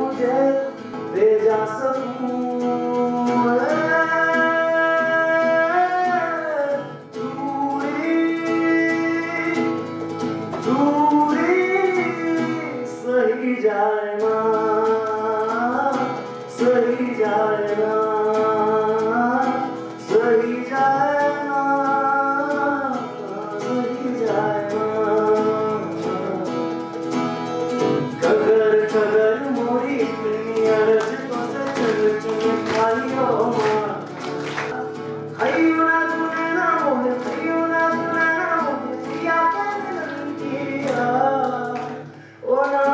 तुझे ले जा सकूं। सही जाए ना, सही जाए ना, सही जाए ना, सही जाए ना। खगर खगर मोरी इतनी अर्ज तो से चल चल खाइयो माँ, खाइयो ना तूने ना मोहे, खाइयो ना तूने ना मोहे, सिया कहने किया ओ ना।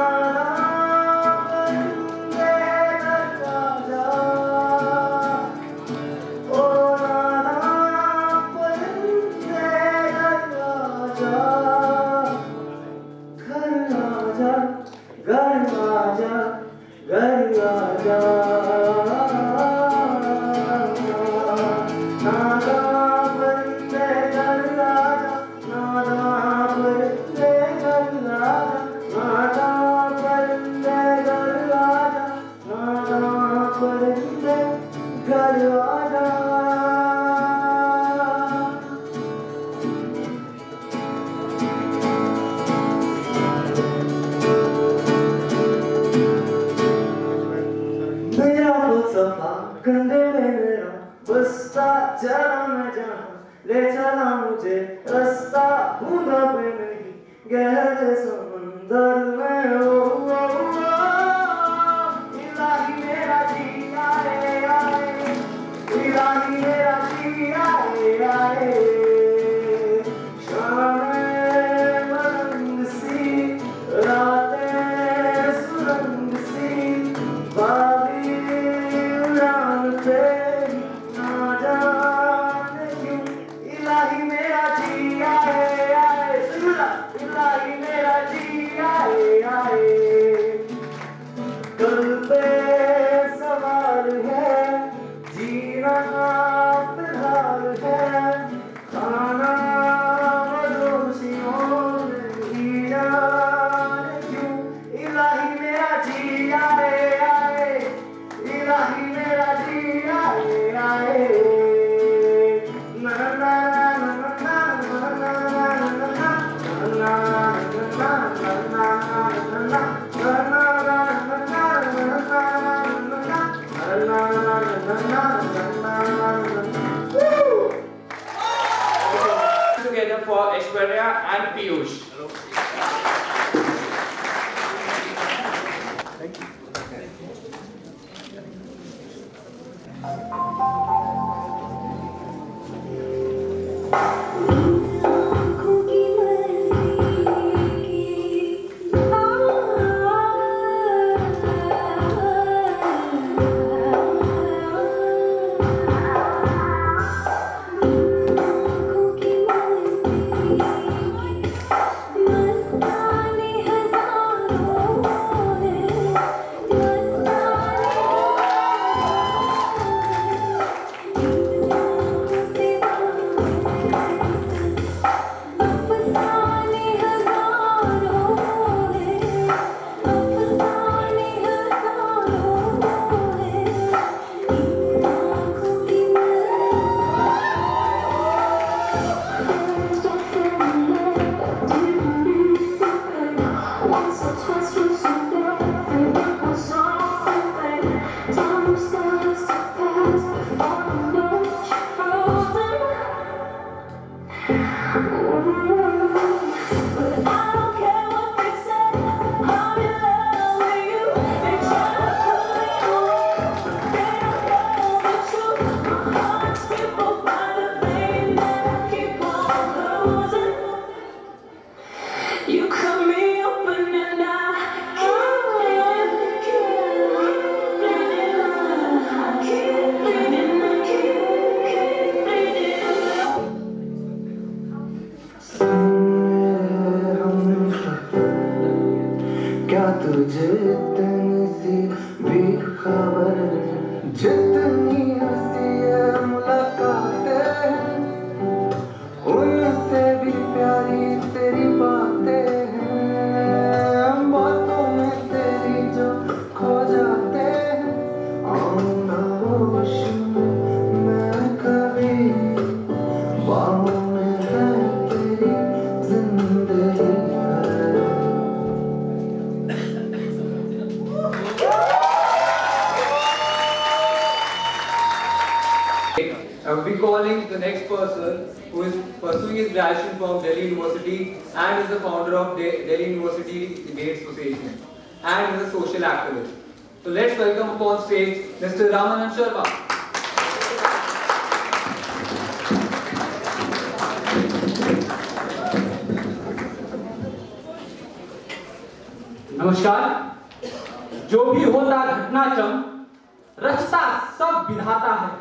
कंधे में मेरा बस्ता चला मैं जहाँ ले चला मुझे रास्ता, बूंदा पे नहीं गहरे समंदर में। ओ इलाही मेरा जी आए आए, इलाही मेरा जी आए आए। शामें मरंग सी, रातें सुरंग सी, इलाही मेरा जी आए आए, इलाही मेरा जी आए आए। कल पे सवार है, जीना फिलहाल है, खाना मदोशियों नहीं जाने क्यों। इलाही मेरा जी आए आए, इलाही मेरा जी आए आए। Together for Aishwarya and Piyush. Thank you. क्या तुझे इतनी सी भी खबर जितनी हंसी है मुलाकातें हैं, उनसे भी प्यारी तेरी बातें हैं। बातों में तेरी जो खो जा I will be calling the next person who is pursuing his graduation from Delhi University and is the founder of Delhi University Debate Association and is a social activist. So let's welcome upon stage Mr. Ramanand Sharma. नमस्कार। जो भी होता घटनाक्रम रचता सब विधाता है,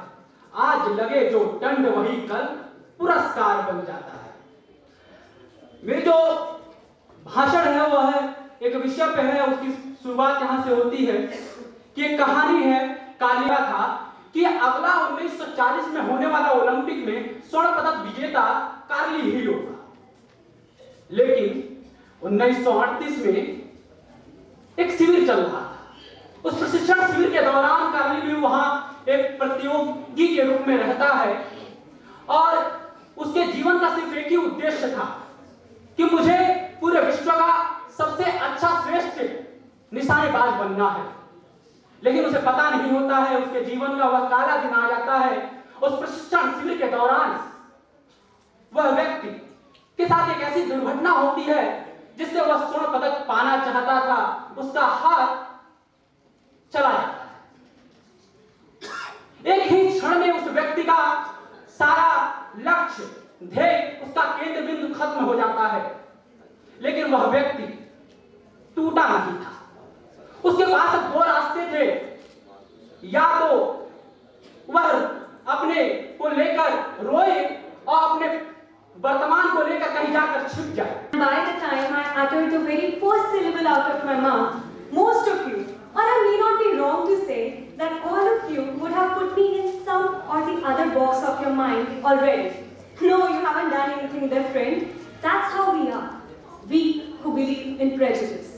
आज लगे जो दंड वही कल पुरस्कार बन जाता है। मेरी जो भाषण है वह है एक विषय पे है, उसकी शुरुआत यहाँ से होती है कि एक कहानी है। कालिया था कि अगला 1940 में होने वाला ओलंपिक में स्वर्ण पदक विजेता कार्ली ही होगा, लेकिन 1938 में एक शिविर चल रहा था। उस प्रशिक्षण शिविर के दौरान कार्ली भी वहां एक प्रतियोगी के रूप में रहता है और उसके जीवन का सिर्फ एक ही उद्देश्य था कि मुझे पूरे विश्व का सबसे अच्छा श्रेष्ठ निशानेबाज बनना है। लेकिन उसे पता नहीं होता है, उसके जीवन का वह काला दिन आ जाता है। उस प्रशिक्षण शिविर के दौरान वह व्यक्ति के साथ एक ऐसी दुर्घटना होती है जिससे वह स्वर्ण पदक पाना चाहता था, उसका हाथ चला जाता है। एक ही क्षण में उस व्यक्ति का सारा लक्ष्य, ध्येय, उसका केंद्र बिंदु खत्म हो जाता है। लेकिन वह व्यक्ति टूटा नहीं था। उसके पास अब दो रास्ते थे, या तो वह अपने को लेकर रोए और अपने वर्तमान को लेकर कहीं जाकर छिप जाए। By the time I uttered the very first syllable out of my mouth, most of you, or I may not be wrong to say that all of you would have put me in some or the other box of your mind already. No, you haven't done anything different. That's how we are. We who believe in prejudice.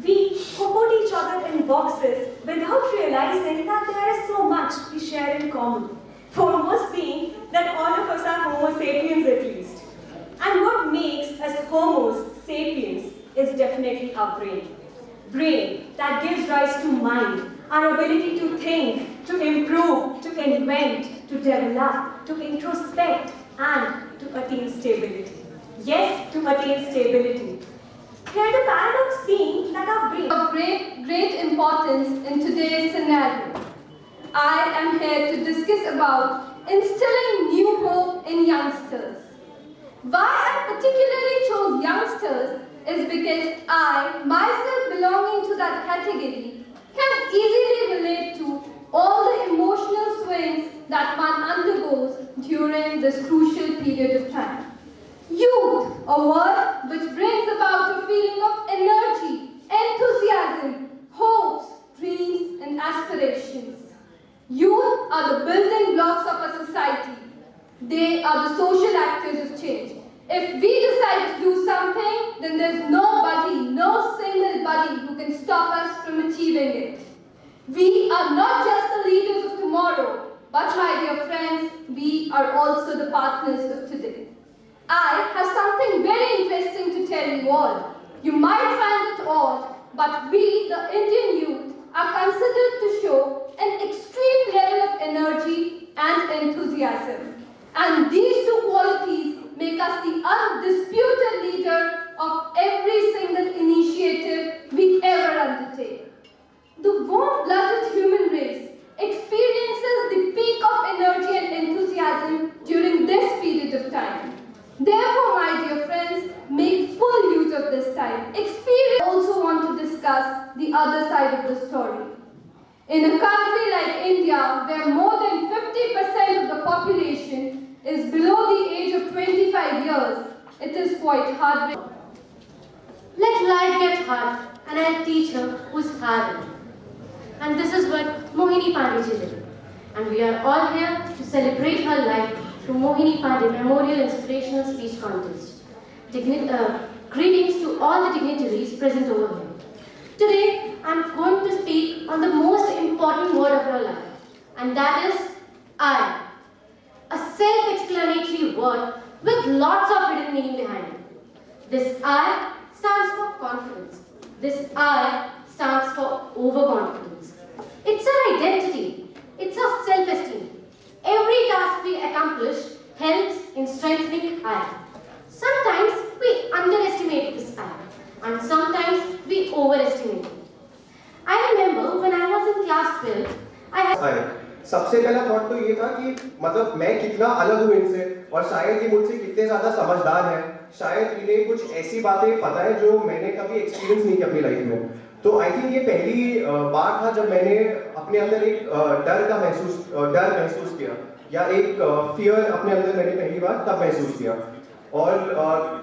We who put each other in boxes without realizing that there is so much we share in common. Foremost being that all of us are Homo sapiens at least. And what makes us Homo sapiens is definitely our brain. Brain that gives rise to mind, our ability to think, to improve, to invent, to develop, to introspect, and to attain stability. Yes, to attain stability. Here the paradox being that our brain of great importance in today's scenario. I am here to discuss about instilling new hope in youngsters. Why I particularly chose youngsters is because I, myself belonging to that category, can easily relate to all the emotional swings that one undergoes during this crucial period of time. Youth, a word which brings about a feeling of energy, enthusiasm, hopes, dreams, and aspirations. Youth are the building blocks of a society. They are the social actors of change. If we decide to do something, then there's nobody, no single body who can stop us from achieving it. We are not just the leaders of tomorrow, but my dear friends, we are also the partners of today. I have something very interesting to tell you all. You might find it odd, but we, the Indian youth, are considered to show an extreme level of energy and enthusiasm. And these two qualities make us the undisputed leader of every single initiative we ever undertake. The warm-blooded human race experiences the peak of energy and enthusiasm during this period of time. Therefore, my dear friends, make full use of this time. I also want to discuss the other side of the story. In a country like India, where more than 50% of the population is below the age of 25 years, it is quite hard. Let life get hard, and I'll teach her who's hard. And this is what Mohini Pandey did. And we are all here to celebrate her life through Mohini Pandey Memorial Inspirational Speech Contest. Greetings to all the dignitaries present over here. Today, I'm going to speak on the most important word of your life, and that is I. A self-explanatory word with lots of hidden meaning behind it. This I stands for confidence. This I stands for overconfidence. It's our identity. It's our self-esteem. Every task we accomplish still, I have अरे सबसे पहला thought तो ये था कि मतलब मैं कितना अलग हूँ इनसे और शायद ये मुझसे कितने ज़्यादा समझदार हैं, शायद इन्हें कुछ ऐसी बातें पता है जो मैंने कभी एक्सपीरियंस नहीं की अपनी लाइफ में। तो आई थिंक ये पहली बार था जब मैंने अपने अंदर एक डर महसूस किया या एक फियर अपने अंदर मैंने पहली बार तब महसूस किया। और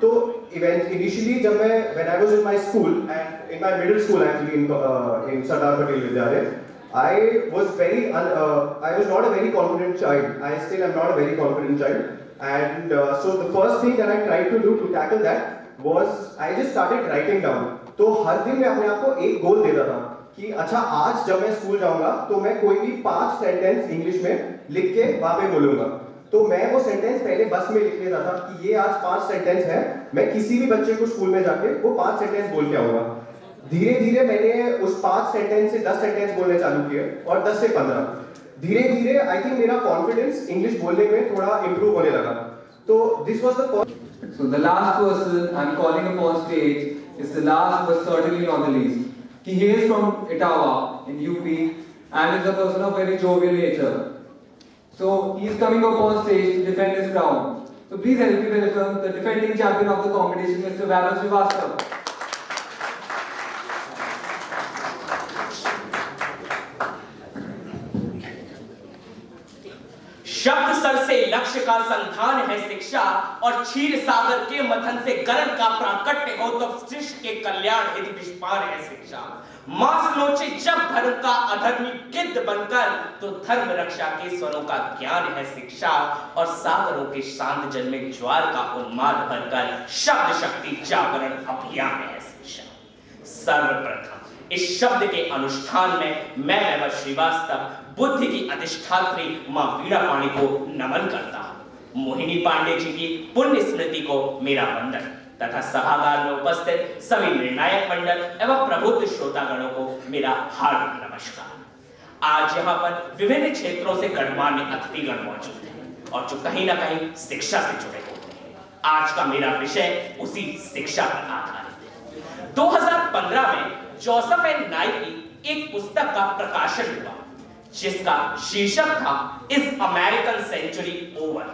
तो इनिशियली जब मैं when I was in my school and in my middle school actually in Sardar Patel Vidyalaya, I was not a very confident child. I still am not a very confident child. And so the first thing that I tried to do to tackle that was I just started writing down. तो हर दिन मैं अपने आप को एक गोल देता था कि अच्छा आज जब मैं स्कूल जाऊंगा तो मैं कोई भी 5 सेंटेंस इंग्लिश में लिख के वहाँ पे बोलूंगा। तो मैं वो सेंटेंस पहले बस में लिख लेता था कि ये आज 5 सेंटेंस है, मैं किसी भी बच्चे को स्कूल में जाके वो 5 सेंटेंस बोल के आऊंगा। धीरे धीरे मैंने उस 5 सेंटेंस से 10 सेंटेंस बोलने चालू किए और 10 से 15। धीरे धीरे आई थिंक मेरा कॉन्फिडेंस इंग्लिश बोलने में थोड़ा इंप्रूव होने लगा। तो this was the first. So the last person I'm calling upon stage is the last but certainly not the least. He is from Etawah in UP and is a person of very jovial nature. So he is coming upon stage to defend his crown. So please help me welcome the defending champion of the competition, Mr. Vaibhav Srivastava. शब्द sir से लक्ष्य का संधान है शिक्षा, और क्षीर सागर के मथन से गरल का प्राकट्य हो तो शिष्य के कल्याण हेतु विस्पार है शिक्षा। मांस नोचे जब धर्म का अधर्मी गिद्ध बनकर तो धर्म रक्षा के स्वरों का ज्ञान है शिक्षा, और सागरों के शांत जल में ज्वार का उन्माद भरकर शब्द शक्ति जागरण अभियान है शिक्षा। सर्वप्रथम इस शब्द के अनुष्ठान में मैं वैभव श्रीवास्तव बुद्धि की अधिष्ठात्री मां वीणा पाणी को नमन करता हूं। मोहिनी पांडे जी की पुण्य स्मृति को मेरा वंदन तथा सभागार में उपस्थित सभी निर्णायक मंडल एवं प्रबुद्ध श्रोतागणों को मेरा हार्दिक नमस्कार। आज यहाँ पर विभिन्न क्षेत्रों से गणमान्य अतिथिगण मौजूद हैं और जो कहीं ना कहीं शिक्षा से जुड़े होते हैं। आज का मेरा विषय उसी शिक्षा पर आधारित है। 2015 में जोसेफ एन नाई की एक पुस्तक का प्रकाशन हुआ जिसका शीर्षक था इज अमेरिकन सेंचुरी ओवर,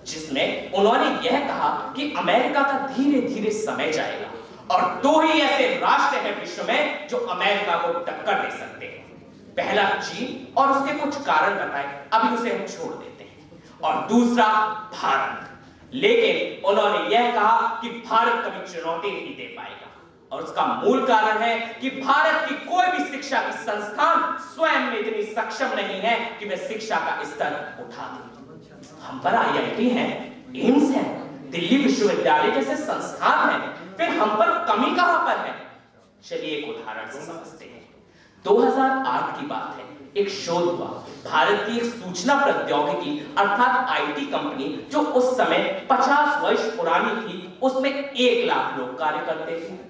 जिसमें उन्होंने यह कहा कि अमेरिका का धीरे धीरे समय जाएगा और 2 ही ऐसे राष्ट्र हैं विश्व में जो अमेरिका को टक्कर दे सकते हैं। पहला चीन और उसके कुछ कारण बताए, अभी उसे हम छोड़ देते हैं, और दूसरा भारत। लेकिन उन्होंने यह कहा कि भारत कभी चुनौती नहीं दे पाएगा, और उसका मूल कारण है कि भारत की कोई भी शिक्षा की संस्थान स्वयं में इतनी सक्षम नहीं है कि वे शिक्षा का स्तर उठा दे। हम पर IIT है, एम्स है, दिल्ली विश्वविद्यालय जैसे संस्थान हैं, फिर हम पर कमी कहां पर है? चलिए एक उदाहरण से समझते हैं। 2008 की बात है, एक शोध हुआ। भारत की एक सूचना प्रौद्योगिकी अर्थात IT कंपनी जो उस समय 50 वर्ष पुरानी थी, उसमें 1 लाख लोग कार्य करते थे।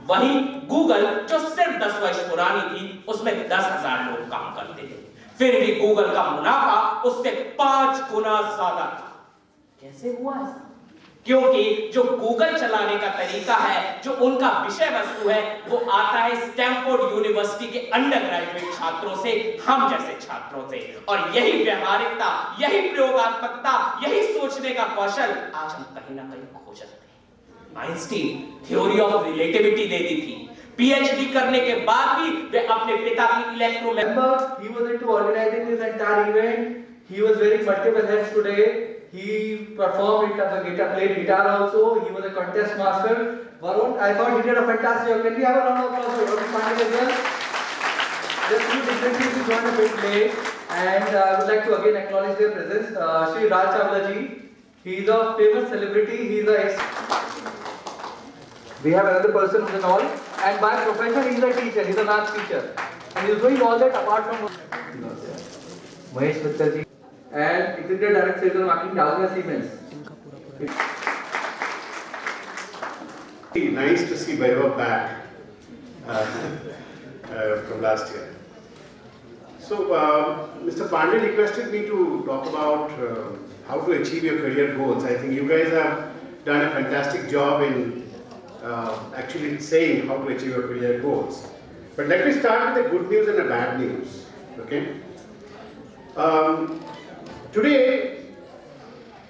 वहीं गूगल जो सिर्फ 10 वर्ष पुरानी थी, उसमें 10,000 लोग काम करते थे। फिर भी गूगल का मुनाफा उससे 5 गुना ज्यादा था। कैसे हुआ ऐसा? क्योंकि जो गूगल चलाने का तरीका है, जो उनका विषय वस्तु है, वो आता है स्टैनफोर्ड यूनिवर्सिटी के अंडर ग्रेजुएट छात्रों से, हम जैसे छात्रों से। और यही व्यवहारिकता, यही प्रयोगात्मकता, यही सोचने का कौशल आज हम कहीं ना कहीं खो जाते हैं। आइंस्टीन थ्योरी ऑफ रिलेटिविटी दे दी थी। PhD करने के बाद भी वे अपने पिता की electromagnetic He was into organizing this entire event. He was wearing multiple hats today. He performed it as a guitar, played guitar also. He was a contest master. Varun, I thought he did a fantastic job. Can we have a round of applause for Varun Pandey as well? Just few dignitaries who joined a bit late, and I would like to again acknowledge their presence. Shri Raj Chawla ji, he is a famous celebrity. He is a We have another person in the hall, and by profession he is a teacher. He is a math teacher, and he is doing all that apart from Mahesh Mittal ji and Executive Director Sales and Marketing, Dalmia Siemens. Nice to see Vaibhav back from last year. So, Mr. Pandey requested me to talk about how to achieve your career goals. I think you guys have done a fantastic job in actually saying how to achieve your career goals. But let me start with the good news and the bad news. Okay. Today,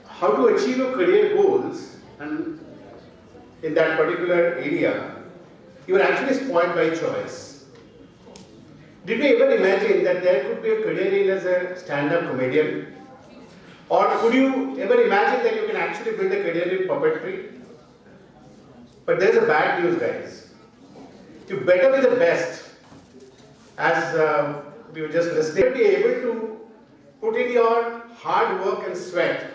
how to achieve your career goals and in that particular area, you are actually spoiled by choice. Did we ever imagine that there could be a career in as a stand-up comedian? Or could you ever imagine that you can actually build a career in puppetry? But there's a bad news, guys. You better be the best, as we were just listening, be able to put in your hard work and sweat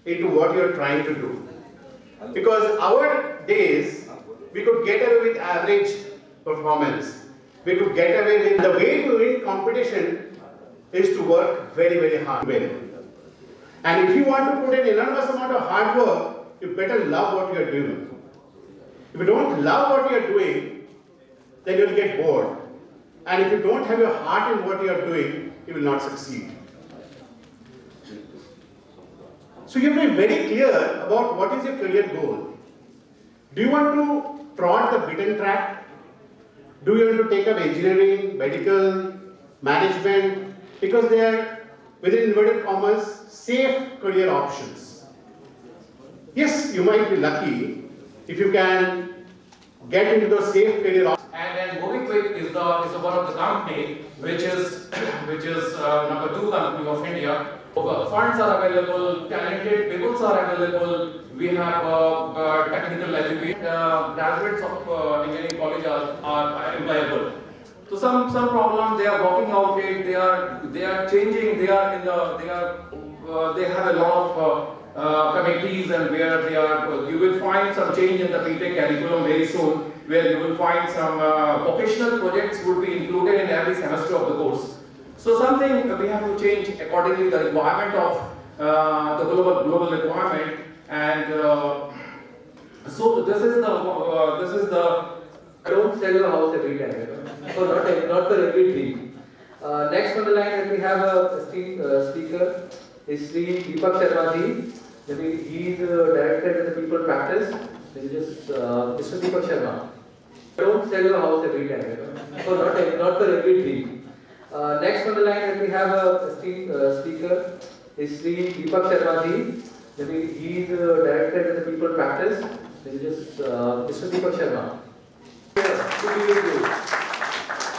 into what you're trying to do. Because our days, we could get away with average performance. We could get away with, the way to win competition is to work very, very hard. And if you want to put an enormous amount of hard work, you better love what you're doing. If you don't love what you're doing, then you'll get bored. And if you don't have your heart in what you're doing, you will not succeed. So you have to be very clear about what is your career goal. Do you want to trot the beaten track? Do you want to take up engineering, medical, management? Because they are, within inverted commas, safe career options. Yes, you might be lucky if you can get into those safe career options. And then MobiKwik is one of the company which is number 2 company of India. Funds are available, talented people are available. We have technical education. Graduates of engineering college are employable. So some problem they are working out it. They are changing. They have a lot of committees and where they are. You will find some change in the BTech curriculum very soon, where you will find some vocational projects would be included in every semester of the course. So something we have to change accordingly the requirement of the global requirement, and so this is the. I don't sell a house every time, so not for every dream. Next on the line, that we have a speaker is Sri Deepak Sharma ji. He is director of the People Practice. This is Mr. Deepak Sharma. I don't sell a house every time, so not for every dream. Next on the line, that we have a speaker is Sri Deepak Sharma ji. He is director of the People Practice. This is Mr. Deepak Sharma.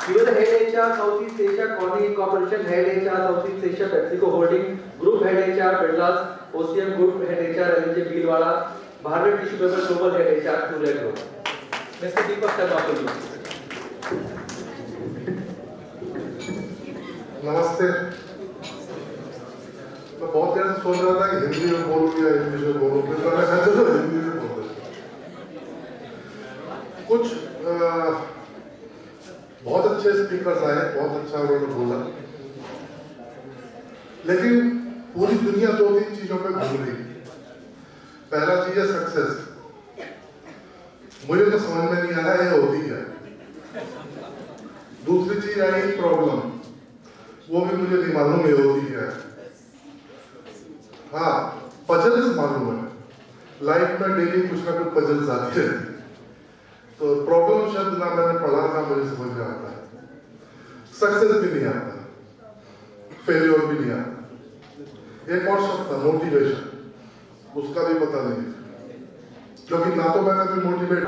He was the head HR Southeast Asia Corning Corporation, head HR Southeast Asia PepsiCo Holding, Group head HR Birlas, OCM Group head HR LNJ Bhilwara, Bharat Tissue Paper Global head HR Surya Group. Mr. Deepak Sharma, please. नमस्ते। मैं बहुत देर से सोच रहा था कि हिंदी में बोलूं या इंग्लिश में बोलूं, फिर मैंने कहा चलो हिंदी में बोलते हैं। कुछ बहुत अच्छे स्पीकर्स आए, बहुत अच्छा उन्होंने बोला, लेकिन पूरी दुनिया 2-3 चीजों पे घूम रही। पहला चीज है सक्सेस। मुझे तो समझ में नहीं आया ये होती है। दूसरी चीज आई प्रॉब्लम, वो भी मुझे नहीं मालूम ये होती है। हाँ, पजल्स मालूम है, लाइफ में डेली कुछ ना कुछ पजल्स आती है। तो प्रॉब्लम शब्द ना मैंने पढ़ा ना मुझे समझ में आता है। सक्सेस भी नहीं आता, फेलियर भी नहीं आता। एक और शब्द था मोटिवेशन, उसका भी पता नहीं, क्योंकि ना तो मैंने कोई motivate.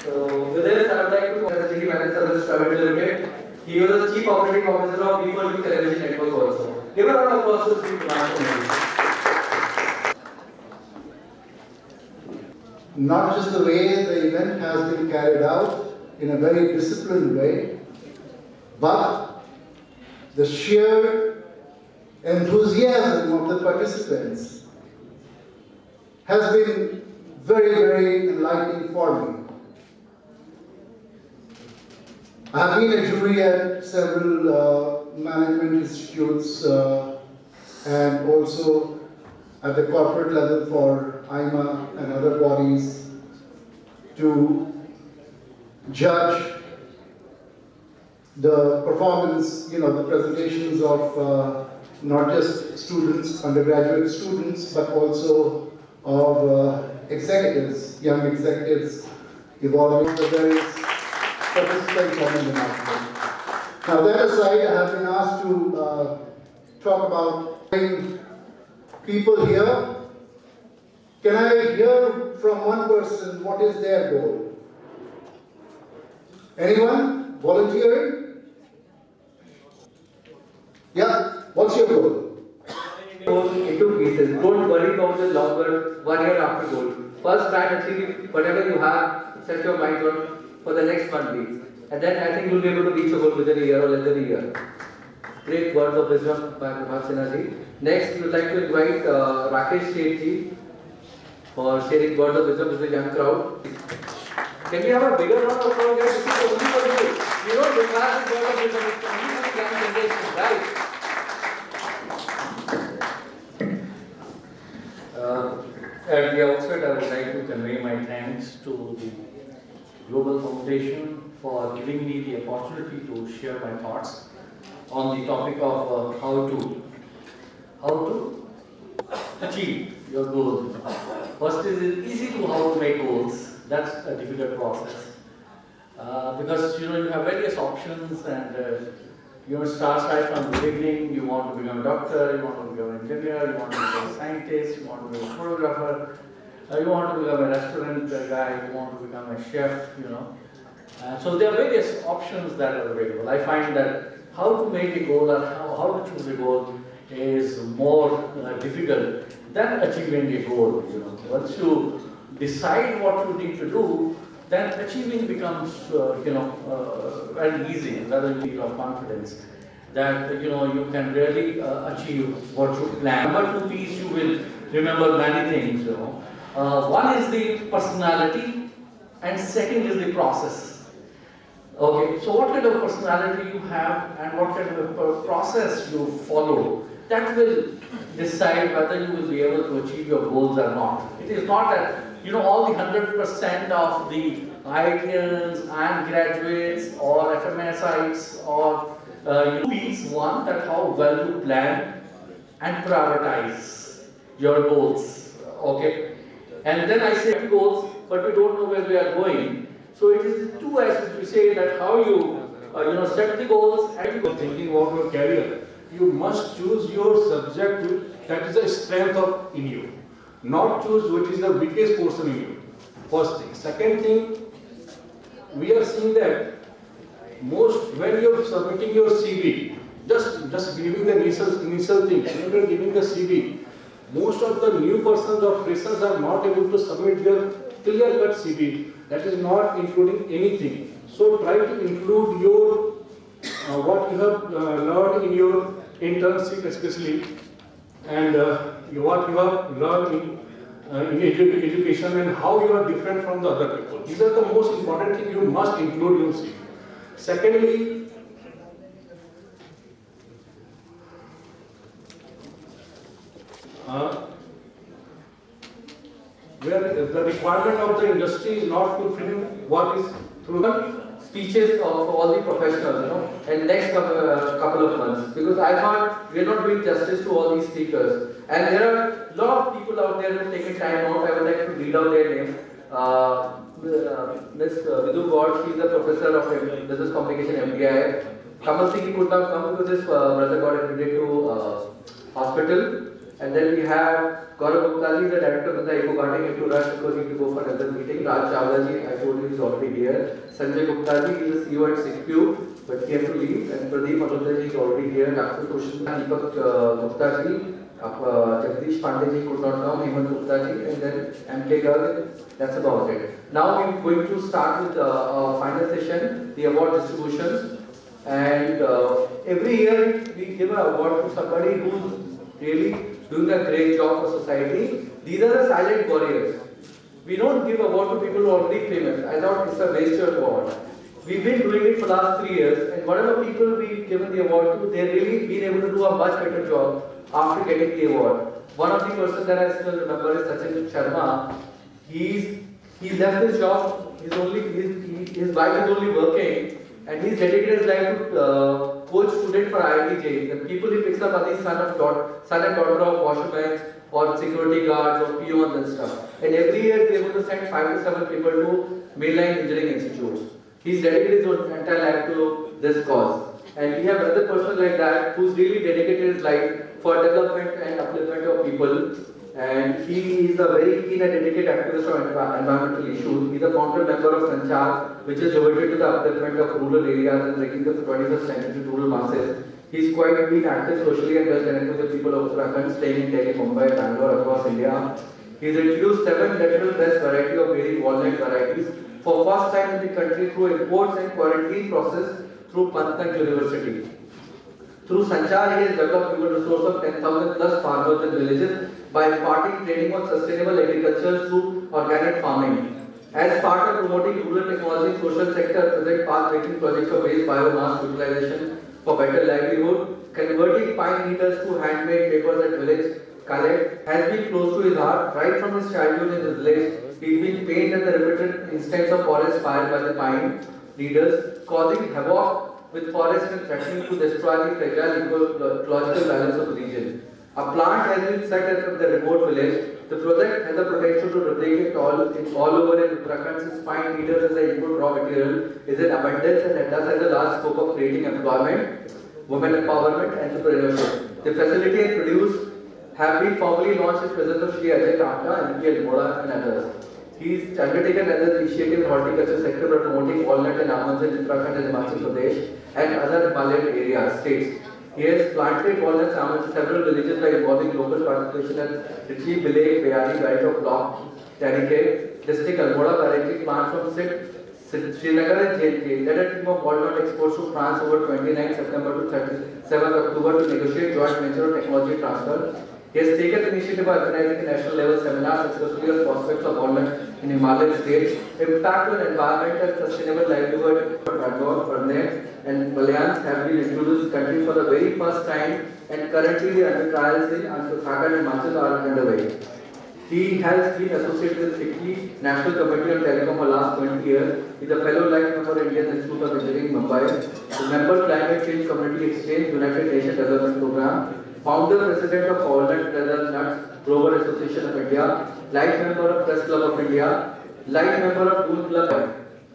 With this, I would like to congratulate the Manager Services Private Limited. He was the Chief Operating Officer of B4B Television Network also. Give a round of applause to Sri Kumar. Not just the way the event has been carried out in a very disciplined way, but the sheer enthusiasm of the participants has been very, very enlightening for me. I have been a jury at several management institutes and also at the corporate level for IMA and other bodies to judge the performance, the presentations of not just students, undergraduate students, but also of executives, young executives evolving the various participants on the market. Now that aside, I have been asked to talk about people here. Can I hear from one person what is their goal? Anyone volunteering? Yeah, what's your goal? Goal into pieces. Don't worry about the longer 1 year after goal. First try and achieve whatever you have, set your mind on for the next 1 week. And then I think you'll be able to reach your goal within a year or less than a year. Great words of wisdom by Pramod Sinha ji. Next, we would like to invite Rakesh Sheth ji for sharing words of wisdom with the young crowd. Can we have a bigger round of applause? This is only for you. You don't require this word of wisdom. It's only for the young generation, right? At the outset, I would like to convey my thanks to the Global Foundation for giving me the opportunity to share my thoughts on the topic of how to achieve your goals. First is it's easy to how to make goals. That's a difficult process because you have various options and you start right from the beginning. You want to become a doctor, you want to become an engineer, you want to become a scientist, you want to become a photographer, you want to become a restaurant guy, you want to become a chef, So there are various options that are available. I find that how to make a goal or how to choose a goal is more difficult than achieving a goal. Once you decide what you need to do, then achieving becomes very easy. Rather you feel of confidence that you can really achieve what you plan. Number 2 piece, you will remember many things. One is the personality, and second is the process. Okay, so what kind of personality you have and what kind of process you follow, that will decide whether you will be able to achieve your goals or not. It is not that all the 100% of the IITians and graduates or FMSites or piece one, that how well you plan and prioritize your goals. Okay, and then I say goals, but we don't know where we are going. So it is the two aspects we say that how you set the goals and you thinking about your career. You must choose your subject that is the strength in you, not choose which is the weakest portion in you. First thing. Second thing, we are seeing that when you are submitting your CV, just giving the initial thing, when you are giving the CV, most of the new persons or freshers are not able to submit their clear-cut CV. That is not including anything. So try to include your what you have learned in your internship especially, and what you have learned in education and how you are different from the other people. These are the most important things you must include in your CV. Secondly, where the requirement of the industry is not fulfilling what is through speeches of all the professionals, in next couple of months, because I thought we are not doing justice to all these speakers, and there are a lot of people out there who have taken time out. I would like to read out their name. Ms. Vidhu Gaur, she is a professor of business communication MBI. Kamal Singh could not come because his brother got admitted to hospital. And then we have Gaurav Gupta ji, the director of the Eco Garden, to rush because he need to go for another meeting. Raj Chawla ji, I told you, is already here. Sanjay Gupta ji is the CEO at SICPU, but he has to leave. And Pradeep Malhotra ji is already here. Dr. Kushan, Deepak Gupta ji, Jagdish Pandey ji could not come, Hemant Gupta ji, and then MK Garg. That's about it. Now we're going to start with our final session, the award distributions. And every year we give an award to somebody who's really doing a great job for society. These are the silent warriors. We don't give award to people who are already famous. I thought it's a waste of award. We've been doing it for the last 3 years, and whatever people we've given the award to, they've really been able to do a much better job after getting the award. One of the persons that I still remember is Sachin Sharma. He left his job. His wife is only working, and he's dedicated his life to coach students for IIT JEE. The people he picks up are the son and daughter of washermen or security guards or peons and stuff. And every year they're able to send 5 to 7 people to mainline engineering institutes. He's dedicated his entire life to this cause. And we have another person like that who's really dedicated his life for development and upliftment of people. And he is a very keen and dedicated activist on environmental issues. He is a founder member of Sanchar, which is devoted to the upliftment of rural areas and bringing the 21st century rural masses. He is quite been active socially and well connected with the people of Uttarakhand, staying in Delhi, Mumbai, Bangalore, across India. He has introduced 7 natural best variety of berry walnut varieties for first time in the country through imports and quarantine process through Pantnagar University. Through Sanchar, he has developed human resource of 10,000 plus farmers and villages by imparting training on sustainable agriculture through organic farming. As part of promoting rural technology in social sector, present path-breaking projects of waste biomass utilization for better livelihood, converting pine needles to handmade papers at village collect has been close to his heart. Right from his childhood in his village, he's been pained at the repeated instance of forest fire by the pine needles, causing havoc with forest and threatening to destroy the fragile ecological balance of the region. A plant has been set at the remote village. The project has the potential to replicate all over in Uttarakhand, since pine needles as an input raw material is in abundance and it does has a large scope of creating employment, women empowerment, and entrepreneurship. The facility and produce have been formally launched in presence of Shri Ajay Kaka, MP Almora, and others. He is undertaken as an initiative in horticulture sector by promoting walnut and almonds in Uttarakhand and Himachal Pradesh and other Himalayan areas, states. He has planted walnuts and almonds in several villages by involving local participation at Richi, Bilek, Bayani, Right of Block, Tanike, District Almora, variety plants from Srinagar and JNK. Led a team of walnut exports to France over 29 September to 37 October to negotiate joint venture technology transfer. He has taken the initiative by organizing a national level seminar successfully on prospects of walnut in Himalayan states, impact on environment and sustainable livelihood. Bangalore, Pune, and Valiance have been introduced in the country for the very first time, and currently the trials in Uttarakhand and Himachal are underway. He has been associated with FICCI, National Committee on Telecom for the last 20 years. He is a fellow life member of Indian Institute of Engineering, Mumbai, the member Climate Change Community Exchange, United Nations Development Program, founder president of Walnut Leather Nuts Grower Association of India, life member of Press Club of India, life member of Doon Club.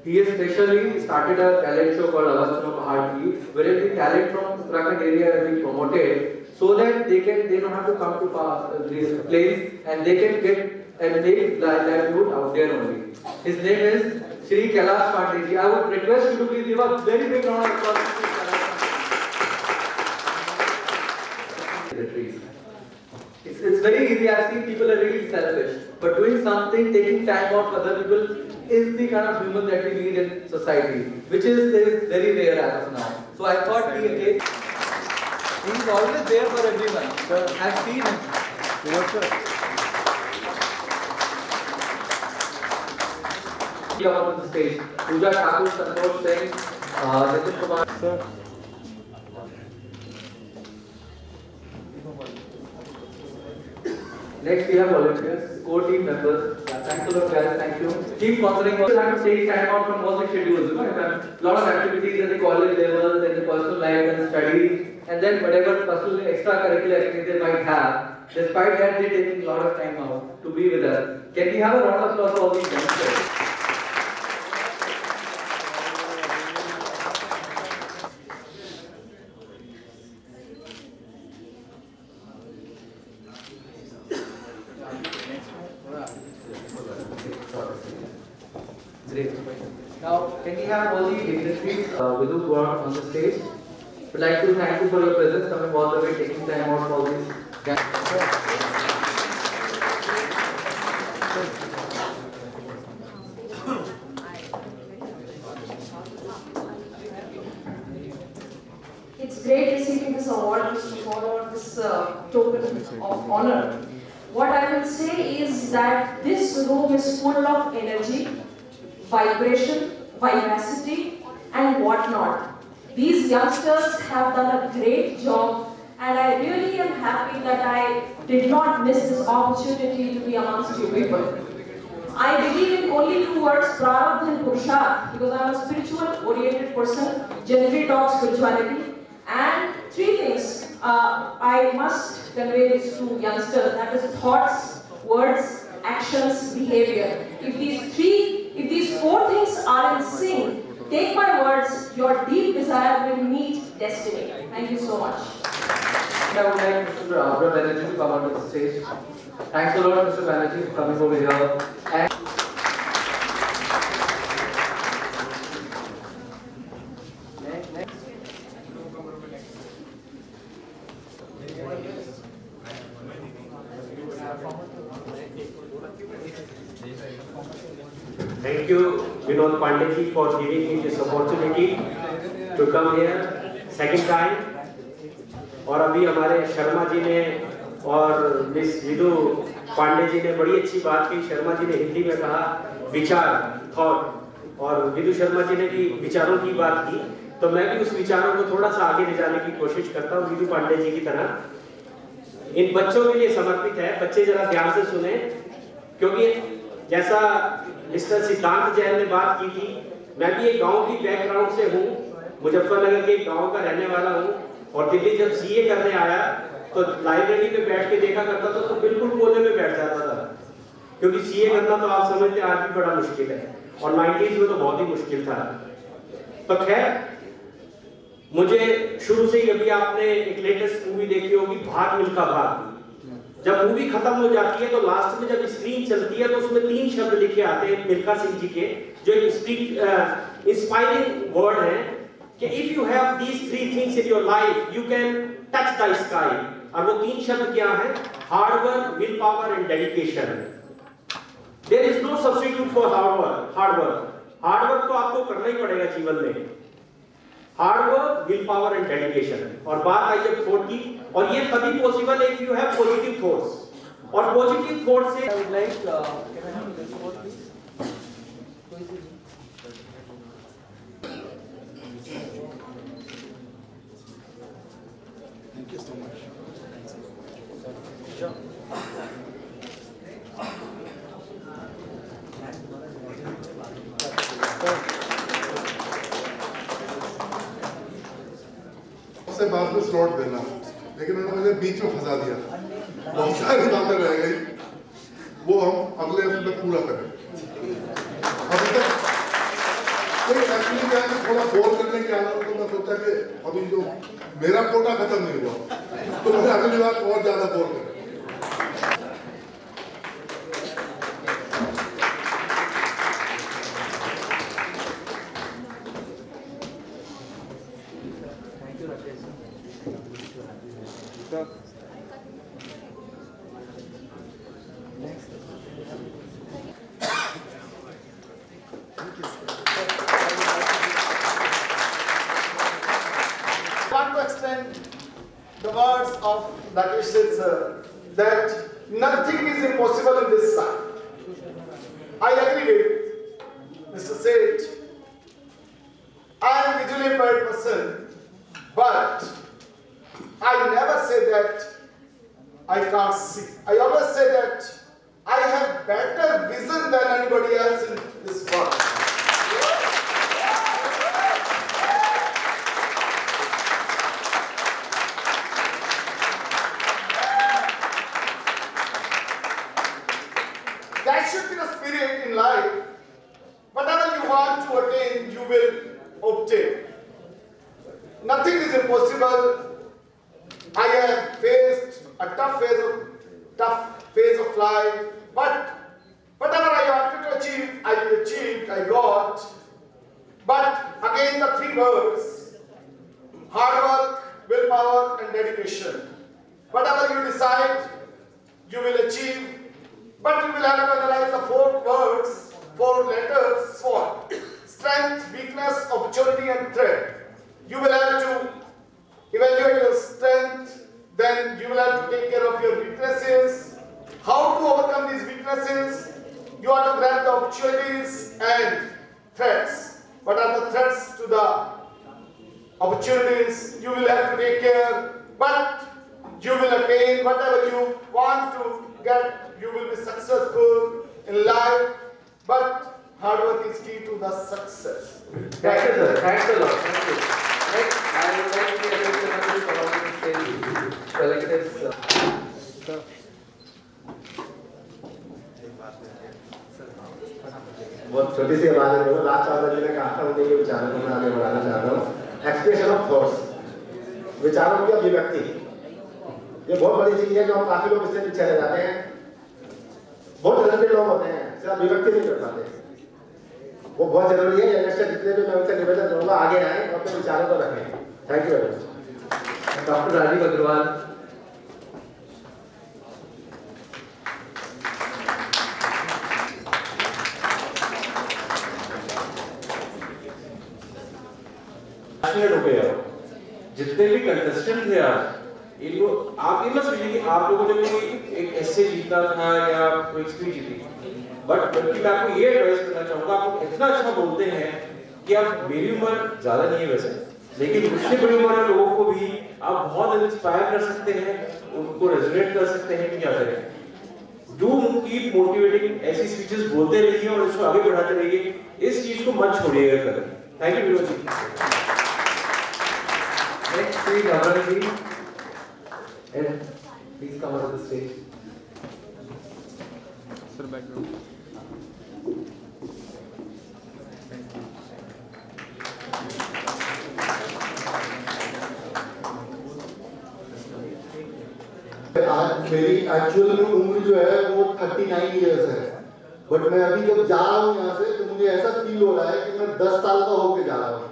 He has specially started a talent show called Avastano Pahad Ki, wherein the talent from Uttarakhand area has been promoted so that they don't have to come to these places and they can get and make livelihood out there only. His name is Shri Kailash Pandey. I would request you to please give a very big round of applause to Shri Kailash Pandey. It's very easy. I've seen people are really selfish, but doing something, taking time out for other people is the kind of human that we need in society, which is very rare as of now. So I thought he's always there for everyone. I've seen him. Come up on the stage. Pooja Thakur, Santosh Singh, Nitin Kumar. Sir. Next we have volunteers, core team members. Thanks a lot guys, thank you. Keep sponsoring. You have to take time out from all the schedules. You know, a lot of activities at the college level, then the personal life and studies, and then whatever personal extracurricular activities they might have. Despite that, they're taking a lot of time out to be with us. Can we have a round of applause for all these youngsters? Great. Now, can we have all the dignitaries with us who are on the stage? We'd like to thank you for your presence, coming all the way, taking time out for this. It's great receiving this award, this token of honor. What I will say is that this room is full of energy, vibration, vivacity, and whatnot. These youngsters have done a great job, and I really am happy that I did not miss this opportunity to be amongst you people. I believe in only 2 words, Prarabdha and Purusharth, because I am a spiritual oriented person, generally talk spirituality, and 3 things I must convey this to youngsters, that is thoughts, words, actions, behavior. If these 4 things are in sync, take my words, your deep desire will meet destiny. Thank you so much. I would like Mr. Abra Banerjee to come onto the stage. Thanks a lot, Mr. Banerjee, for coming over here. And Thank you, Vinod Pandey ji, for giving me this opportunity to come here second time. और अभी हमारे शर्मा जी ने और miss विदु Pandey ji ने बड़ी अच्छी बात की। शर्मा जी ने हिंदी में कहा विचार, थॉट, और विदु शर्मा जी ने भी विचारों की बात की। तो मैं भी उस विचारों को थोड़ा सा आगे ले जाने की कोशिश करता हूँ विदु पांडे जी की तरह। इन बच्चों के लिए समर्पित है। बच्चे जरा ध्यान से सुने, क्योंकि जैसा मिस्टर सिद्धांत जैन ने बात की थी, मैं भी एक गांव की बैकग्राउंड से हूँ, मुजफ्फरनगर के एक गांव का रहने वाला हूँ। और दिल्ली जब सीए करने आया तो लाइब्रेरी में बैठ के देखा करता था तो बिल्कुल कोने में बैठ जाता था, क्योंकि सीए करना तो आप समझते हैं आज भी बड़ा मुश्किल है, और 90s में तो बहुत ही मुश्किल था। तो खैर, मुझे शुरू से ही, अभी आपने एक लेटेस्ट मूवी देखी होगी भाग मिल्खा भाग। जब मूवी खत्म हो जाती है तो लास्ट में जब स्क्रीन चलती है तो उसमें 3 शब्द लिखे आते हैं मिल्खा सिंह जी के, जो एक इंस्पायरिंग वर्ड है कि if you have these 3 things in your life, you can touch the sky। और वो 3 शब्द क्या हैं? Hard work, will power and dedication। There is no substitute for hard work। Hard work तो आपको करना ही पड़ेगा जीवन में। Hard work, will power and dedication। और बात आई जब थॉट की, और ये तभी पॉसिबल है if you have positive thoughts। और पॉजिटिव थॉट से I would like can I have this word please? Thank you so much. Sure. उससे बाद में स्लॉट देना, लेकिन उन्होंने मुझे बीच में फंसा दिया। बहुत सारी बातें रह गई, वो हम अगले उसमें पूरा करें। अभी तक एक्चुअली क्या है, थोड़ा बोर करने की आदत, तो मैं सोचा कि अभी जो मेरा कोटा खत्म नहीं हुआ तो मैं अगली बार और ज्यादा बोर करें। The words of Rakesh sir, that nothing is impossible in this life. I agree with Mr. Seth. I am a visually impaired person, but I never say that I can't see. I always say that I have better vision than anybody else in this world. That should be the spirit in life. Whatever you want to attain, you will obtain. Nothing is impossible. I have faced a tough phase of life, but whatever I wanted to achieve, I achieved, I got. But again, the 3 words: hard work, willpower, and dedication. Whatever you decide, you will achieve. But you will have to analyze the 4 words, 4 letters, SWOT. Strength, weakness, opportunity, and threat. You will have to evaluate your strength, then you will have to take care of your weaknesses. How to overcome these weaknesses? You have to grab the opportunities and threats. What are the threats to the opportunities? You will have to take care, but you will attain whatever you want to get. You will be successful in life, but hard work is key to the success. Thank you, sir. Thanks a lot. Thank you. Next, I would like to introduce another collaborative collective. बहुत छोटी सी बात है, last वाला जी ने कहा था, उन्हीं के विचारों को मैं आगे बढ़ाना चाहता हूँ। Expression of thoughts. विचारों की अभिव्यक्ति, ये बहुत बड़ी चीज है जो हम काफी लोग इससे पीछे रह जाते हैं। बहुत टैलेंटेड लोग होते हैं, सिर्फ अभिव्यक्ति नहीं कर पाते, वो बहुत जरूरी है। यंगस्टर जितने भी मैं उनसे निवेदन करूंगा आगे आए और अपने विचारों को रखें। Thank you very much. Doctor Rajiv Agarwal. Passionate हो गए यार, जितने भी कंटेस्टेंट थे आज, इनको आप ये मत समझिए कि आप लोगों ने कोई एक ऐसे जीतना था या कोई स्पीच जीती, बट बल्कि मैं आपको ये एडवाइस करना चाहूंगा, आप इतना अच्छा बोलते हैं कि आप, मेरी उम्र ज्यादा नहीं है वैसे, लेकिन उससे बड़ी उम्र वाले लोगों को भी आप बहुत इंस्पायर कर सकते हैं, उनको रेजोनेट कर सकते हैं कि क्या करें। डू कीप मोटिवेटिंग, ऐसी स्पीचेस बोलते रहिए और इसको आगे बढ़ाते रहिए, इस चीज को मत छोड़िएगा करें। Thank you Vinod ji. Next, Sri Gauravi, and please come onto the stage. Sir, background. आज मेरी एक्चुअल में उम्र जो है वो 39 इयर्स है, बट मैं अभी जब जा रहा हूँ यहाँ से तो मुझे ऐसा फील हो रहा है कि मैं 10 साल का होके जा रहा हूँ।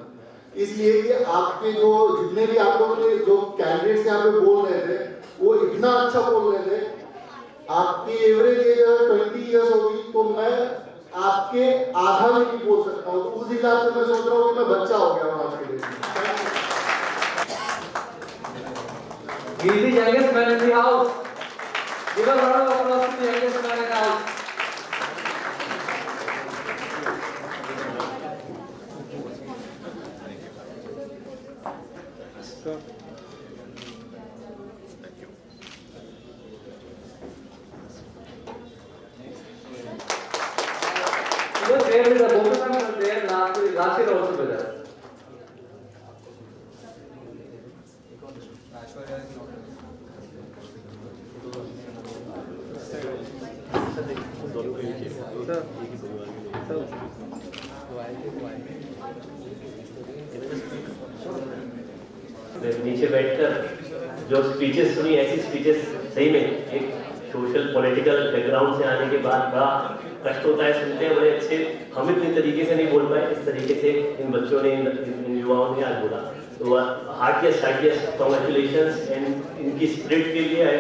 इसलिए कि आपके जो जितने भी आप लोगों ने जो कैंडिडेट्स यहाँ पे बोल रहे थे वो इतना अच्छा बोल रहे थे। आपकी एवरेज एज अगर 20 इयर्स होगी तो मैं आपके आधा में नहीं बोल सकता हूँ, तो उस हिसाब से मैं सोच रहा हूँ कि मैं बच्चा हो गया हूँ आपके लिए। He is the youngest man in the house. Give a round of applause to the youngest man in the house. He was there with the both of them were there last year also with us. नीचे बैठकर जो speeches सुनी, ऐसी speeches सही में एक social political background से आने के बाद बड़ा कष्ट होता है सुनते हैं। बड़े अच्छे, हम इतने तरीके से नहीं बोल पाए इस तरीके से इन बच्चों ने, इन युवाओं ने आज बोला। तो हार्टिएस्ट कांग्रेचुलेशंस एंड इनकी स्पिरिट के लिए I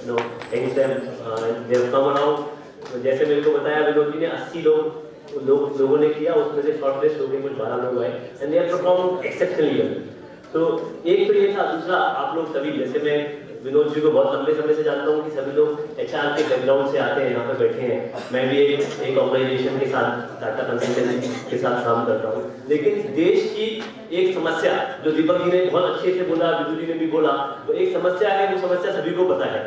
know thanks them, they have come around. जैसे मेरे को बताया विनोद जी ने 80 लोगों ने किया, उसमें से शॉर्टलिस्ट हो गए, कुछ 12 लोग आए and they have performed exceptionally well. तो एक तो ये था। दूसरा, आप लोग सभी, जैसे मैं विनोद जी को बहुत लंबे समय से जानता हूँ कि सभी लोग एचआर के बैकग्राउंड से आते हैं, यहाँ पे बैठे हैं। मैं भी एक ऑर्गेनाइजेशन के साथ, टाटा कंसल्टेंसी के साथ काम करता हूँ। लेकिन देश की एक समस्या जो दीपक जी ने बहुत अच्छे से बोला, विदु जी ने भी बोला, तो एक समस्या है, वो समस्या सभी को पता है।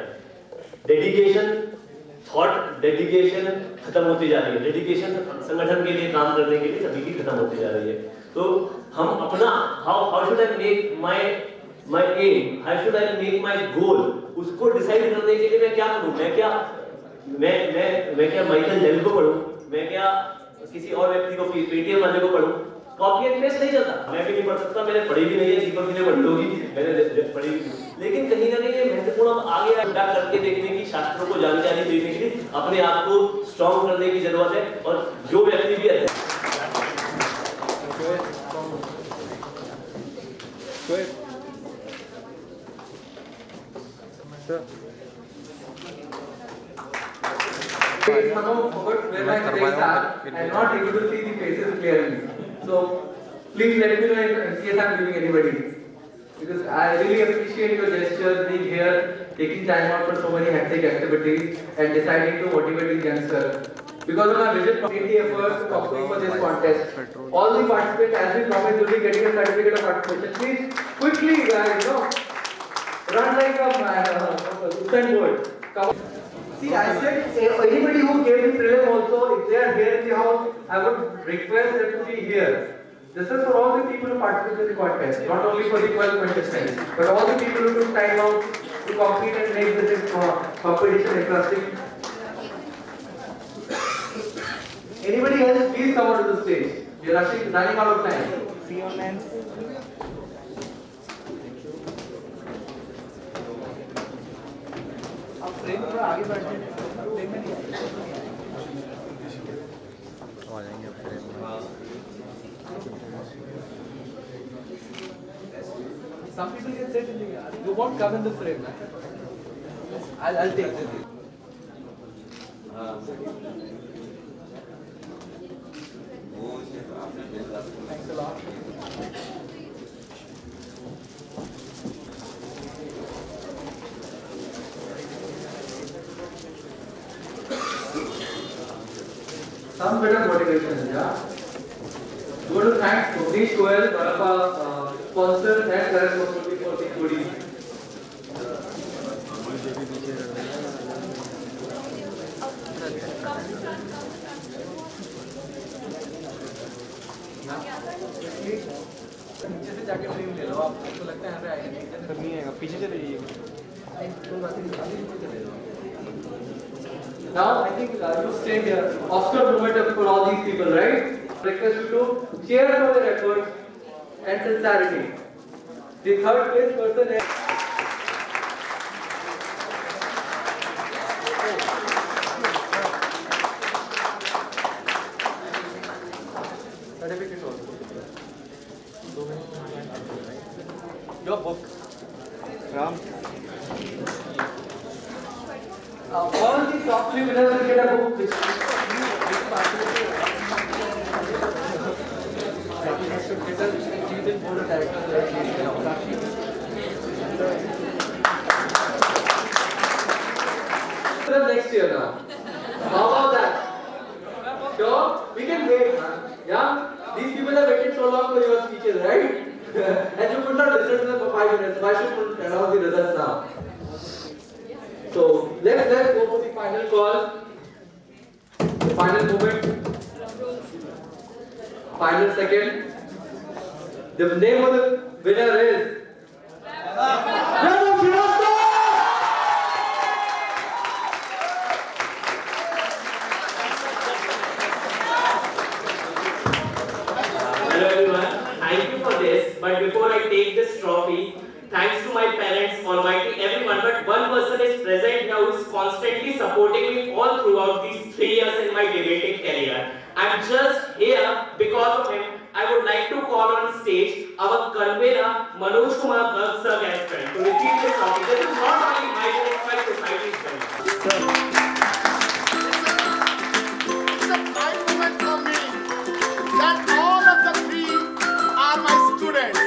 डेडिकेशन, थॉट डेडिकेशन खत्म होती जा रही है। डेडिकेशन संगठन के लिए, काम करने के लिए सभी की खत्म होती जा रही है। तो हम अपना how should I make my aim, how should I make my goal, उसको डिसाइड करने के लिए मैं क्या करूं। मैं क्या माइकल जेल को पढ़ूं, मैं क्या किसी और व्यक्ति को, पेटीएम वाले को पढ़ूं। कॉपी एंड पेस्ट नहीं चलता, मैं भी नहीं पढ़ सकता, मैंने पढ़ी भी नहीं है, दीपक जी ने पढ़ी होगी, मैंने पढ़ी भी। लेकिन कहीं ना कहीं ये महत्वपूर्ण आगे करके देखने की, शास्त्रों को जानकारी देने के लिए अपने आप को स्ट्रॉन्ग करने की जरूरत है। और जो व्यक्ति भी है Somehow forgot where my face are. I'm not able to see the faces clearly. So please let me know in case I'm giving anybody. Because I really appreciate your gestures, being here, taking time out for so many hectic activities, and deciding to motivate these youngsters. Because of my vision, community efforts to compete for this contest, all the participants, as we promised, will be getting a certificate of participation. Please, quickly, guys, run like a Usain Bolt. Come. See, I said anybody who gave the prelim also, if they are here in the house, I would request them to be here. This is for all the people who participate in the contest, not only for the 12 contestants, but all the people who took time out to compete and make this competition interesting. Anybody else, please come onto the stage. We are running out of time. See you online. Some people can sit in the yard. You won't come in the frame. I'll take this. Thanks a lot. Some bit of motivation, yeah. We want to thank Bhuvnesh Goyal, one of our sponsors, and Sarah Mukherjee for the goodies. नीचे से जाके frame ले लो आपको लगता है यहाँ पे आएगा नहीं आएगा पीछे चले जाइए Now I think you stand here. Oscar moment for all these people, right? Request you to cheer for their efforts and sincerity. The third place person is. Certificate also. Your book. Ram. All the top 3 winners will get a book which next year now. How about that? Sure? We can wait, man. Yeah? These people have waited so long for your speeches, right? And you could not listen to them for 5 minutes. Why should we announce the results now? So let's go for the final call, the final moment, final second. The name of the winner is Hello everyone, thank you for this. But before I take this trophy, thanks to my parents, almighty everyone, but one person is present here who is constantly supporting me all throughout these 3 years in my debating career. I'm just here because of him. I would like to call on stage our convener Manoj Kumar Garg sir as friend to receive this trophy. This is not only my friend, it's my society's friend. It's a pride moment for me that all of the 3 are my students.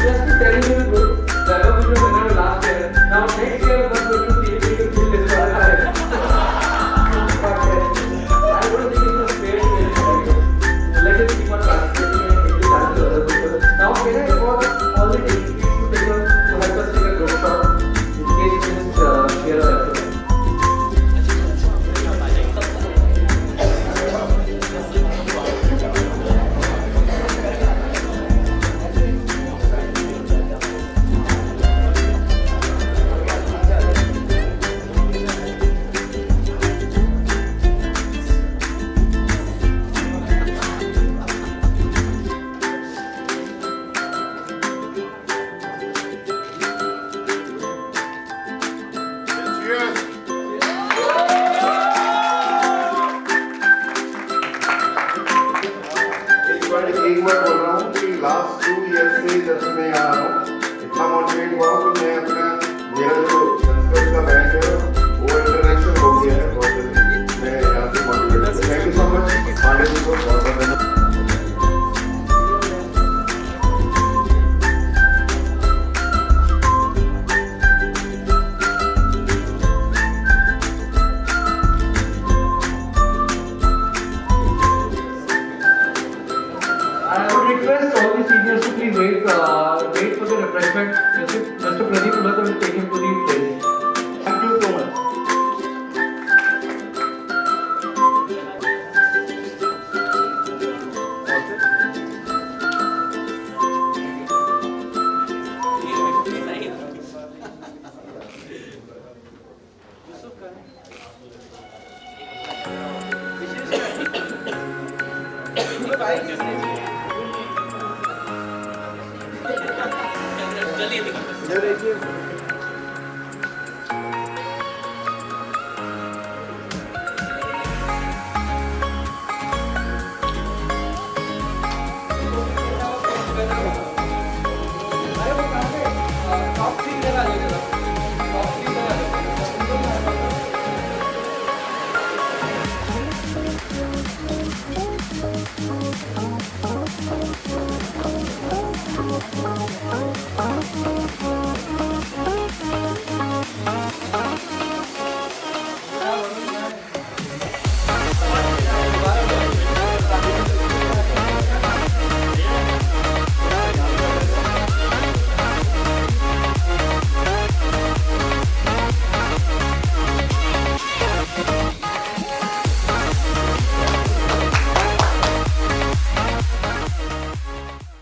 just to tell you that was the winner last year. Now next year I'm going to see if we can fill this one. I don't think it's a fair play. Let us keep on participating and take this answer to other people. Now can I call all the teams to help us take a group shot in case you can share our effort. एक बार बोल रहा हूँ कि last 2 year से जब से मैं यहाँ आ रहा हूँ इतना मोटिवेट हुआ हूँ कि मैं अपना मेरा जो संस्कृत का बैंक है वो इंटरनेशनल हो गया है बहुत जल्दी मैं यहाँ से मोटिवेट हूँ thank you so much Pandey ji को बहुत धन्यवाद request all the seniors to please wait for the refreshment. Mr. Pradeep Ulata will take him to the place. Thank you so much. देखिए